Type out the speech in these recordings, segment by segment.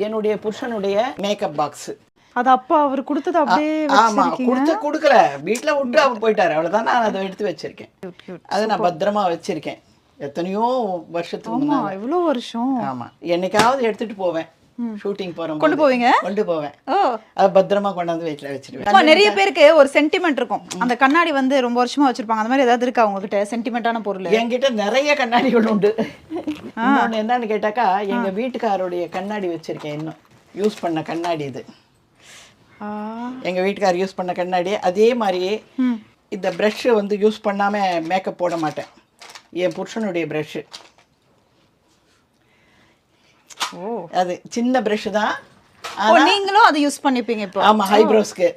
என்னுடைய புருஷனுடைய makeup box. அது அப்பா அவர் கொடுத்தது அப்படியே ஆமா, கொடுக்கல, வீட்டுல விட்டு அவர் போயிட்டாரு, அவ்வளவுதான். நான் அதை எடுத்து வச்சிருக்கேன். அதை நான் பத்திரமா வச்சிருக்கேன் எத்தனையோ வருஷத்துக்கு முன்னாடி. இவ்வளவு வருஷம். ஆமா, என்னைக்காவது எடுத்துட்டு போவேன். ஷூட்டிங் போறோம், கொண்டு போவீங்க? கொண்டு போவேன். அது பத்திரமா கொண்டாந்து வீட்டுல வச்சிருவேன். நிறைய பேருக்கு ஒரு சென்டிமெண்ட் இருக்கும், அந்த கண்ணாடி வந்து ரொம்ப வருஷமா வச்சிருப்பாங்க. அந்த மாதிரி ஏதாவது இருக்கா உங்ககிட்ட சென்டிமெண்டான பொருள்? என்கிட்ட நிறைய கண்ணாடிகள் உண்டு. இன்னொன்னு என்னன்னு கேட்டாக்கா, எங்க வீட்டுக்காரோடைய கண்ணாடி வச்சிருக்கேன், இன்னும் யூஸ் பண்ண கண்ணாடி. இது எங்க வீட்டுக்காரர் யூஸ் பண்ண கண்ணாடி. அதே மாதிரியே இந்த ப்ரஷ் வந்து யூஸ் பண்ணாம மேக்கப் போட மாட்டேன். என் புருஷனுடைய ப்ரஷ். அது சின்ன ப்ரஷ் தான், நீங்களும் அதை யூஸ் பண்ணிப்பீங்க இப்போ? ஆமா, ஐப்ரோஸ்க்கு.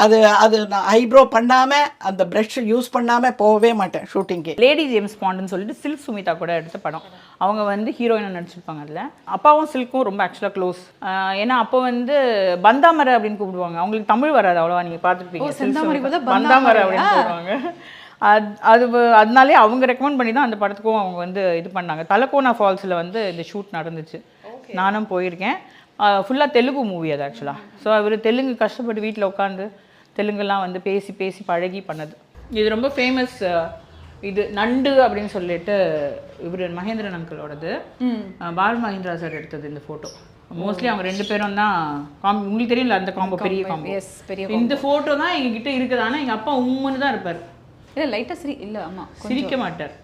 அது நான் ஐப்ரோ பண்ணாம அந்த ப்ரஷ் யூஸ் பண்ணாம போகவே மாட்டேன் ஷூட்டிங்க்கு. லேடி ஜேம்ஸ் பாண்டுன்னு சொல்லிட்டு சில்க் சுமிதா கூட எடுத்த படம். அவங்க வந்து ஹீரோயினாக நடிச்சிருப்பாங்க அதில். அப்பாவும் சில்க்கும் ரொம்ப ஆக்சுவலாக க்ளோஸ். ஏன்னா அப்போ வந்து பந்தாமரை அப்படின்னு கூப்பிடுவாங்க. அவங்களுக்கு தமிழ் வராது அவ்வளோவா, நீங்கள் பார்த்துருப்பீங்க. பந்தாமரை அப்படின்னு கூப்பிடுவாங்க. அதனாலே அவங்க ரெக்கமெண்ட் பண்ணி தான் அந்த படத்துக்கும் அவங்க வந்து இது பண்ணாங்க. தலக்கோனா ஃபால்ஸில் வந்து இந்த ஷூட் நடந்துச்சு, நானும் போயிருக்கேன். ஃபுல்லாக தெலுங்கு மூவி அது ஆக்சுவலாக. ஸோ அவர் தெலுங்கு கஷ்டப்பட்டு வீட்டில் உட்காந்து தெலுங்குலாம் வந்து பேசி பேசி பழகி பண்ணது. இது ரொம்ப ஃபேமஸ். இது நண்டு அப்படின்னு சொல்லிட்டு இவர் மகேந்திரன் அங்கிளோடது. பால் மகேந்திரா சார் எடுத்தது இந்த ஃபோட்டோ. மோஸ்ட்லி அவங்க ரெண்டு பேரும் தான் உங்களுக்கு தெரியல அந்த காம்போ, பெரிய காம்போ. இந்த ஃபோட்டோ தான் எங்ககிட்ட இருக்குது. ஆனால் எங்கள் அப்பா உம்முன்னு தான் இருப்பார். இல்லை லைட்டாக இல்லை. ஆமாம், சிரிக்க மாட்டார்.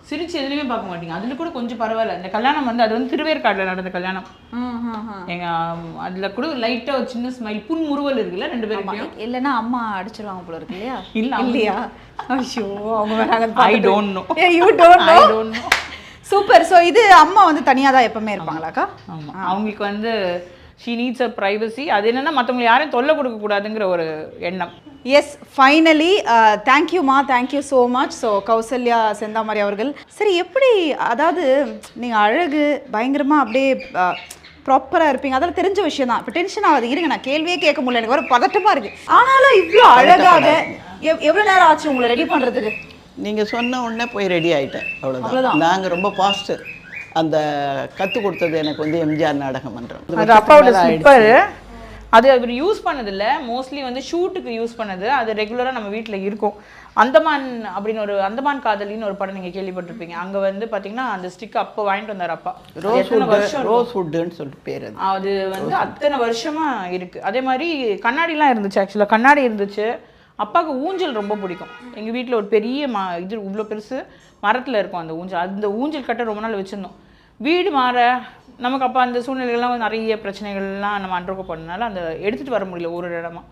சிரிச்சு எதுலையுமே பார்க்க மாட்டீங்க. அதில் கூட கொஞ்சம் பரவாயில்ல. இந்த கல்யாணம் வந்து அது வந்து திருவேற்காட்டில் நடந்த கல்யாணம். அதில் கூட லைட்டாக ஒரு சின்ன ஸ்மைல், புன்முறுவல் இருக்குல்ல ரெண்டு பேரும். இல்லைன்னா அம்மா அடிச்சிருவாங்க போல இருக்கு இல்லையா? இல்லையா? ஐயோ, அவங்க I don't know. You don't know. Super. So இது அம்மா வந்து தனியாக தான் எப்பவுமே இருப்பாங்களாக்கா? ஆமாம், அவங்களுக்கு வந்து ஷீ நீட்ஸ் அ ப்ரைவசி. அது என்னென்னா மற்றவங்களை யாரையும் தொல்லை கொடுக்கக்கூடாதுங்கிற ஒரு எண்ணம். எஸ், ஃபைனலி தேங்க்யூமா, thank you so much. So Kausalya Senthamarai அவர்கள். சரி, எப்படி, அதாவது நீங்கள் அழகு பயங்கரமாக அப்படியே ப்ராப்பராக இருப்பீங்க, அதெல்லாம் தெரிஞ்ச விஷயம் தான். இப்போ டென்ஷன் ஆகுது, இருங்க நான் கேள்வியே கேட்க முடியல, எனக்கு ஒரு பதட்டமாக இருக்குது. ஆனாலும் இவ்வளோ அழகாக எவ்வளோ நேரம் ஆச்சு உங்களை ரெடி பண்ணுறதுக்கு? நீங்கள் சொன்ன உடனே போய் ரெடி ஆகிட்டேன், அவ்வளோதான். நாங்கள் ரொம்ப ஃபாஸ்ட்டு. அந்த கற்றுக் கொடுத்தது எனக்கு வந்து எம்ஜிஆர் நாடக மன்றம். அது அப்பாவோட ஸ்லிப்பர். அது அவர் யூஸ் பண்ணதில்ல, மோஸ்ட்லி வந்து ஷூட்டுக்கு யூஸ் பண்ணது. அது ரெகுலராக நம்ம வீட்டில் இருக்கும். அந்தமான் அப்படின்னு ஒரு அந்தமான் காதலின்னு ஒரு படம் நீங்கள் கேள்விப்பட்டிருப்பீங்க. அங்கே வந்து பார்த்தீங்கன்னா அந்த ஸ்டிக் அப்போ வாங்கிட்டு வந்தார் அப்பா. ரோஸ் வுட்டுன்னு சொல்லிட்டு பேர். அது வந்து அத்தனை வருஷமாக இருக்குது. அதே மாதிரி கண்ணாடிலாம் இருந்துச்சு. ஆக்சுவலாக கண்ணாடி இருந்துச்சு. அப்பாவுக்கு ஊஞ்சல் ரொம்ப பிடிக்கும். எங்கள் வீட்டில் ஒரு பெரிய இது இவ்வளோ பெருசு மரத்தில் இருக்கும் அந்த ஊஞ்சல். அந்த ஊஞ்சல் கட்ட ரொம்ப நாள் வச்சுருந்தோம். வீடு மாற நமக்கு அப்போ அந்த சூழ்நிலைகள்லாம் நிறைய பிரச்சனைகள்லாம் நம்ம அண்டர்கோ பண்ணனால அந்த எடுத்துகிட்டு வர முடியல ஒரு இடமா.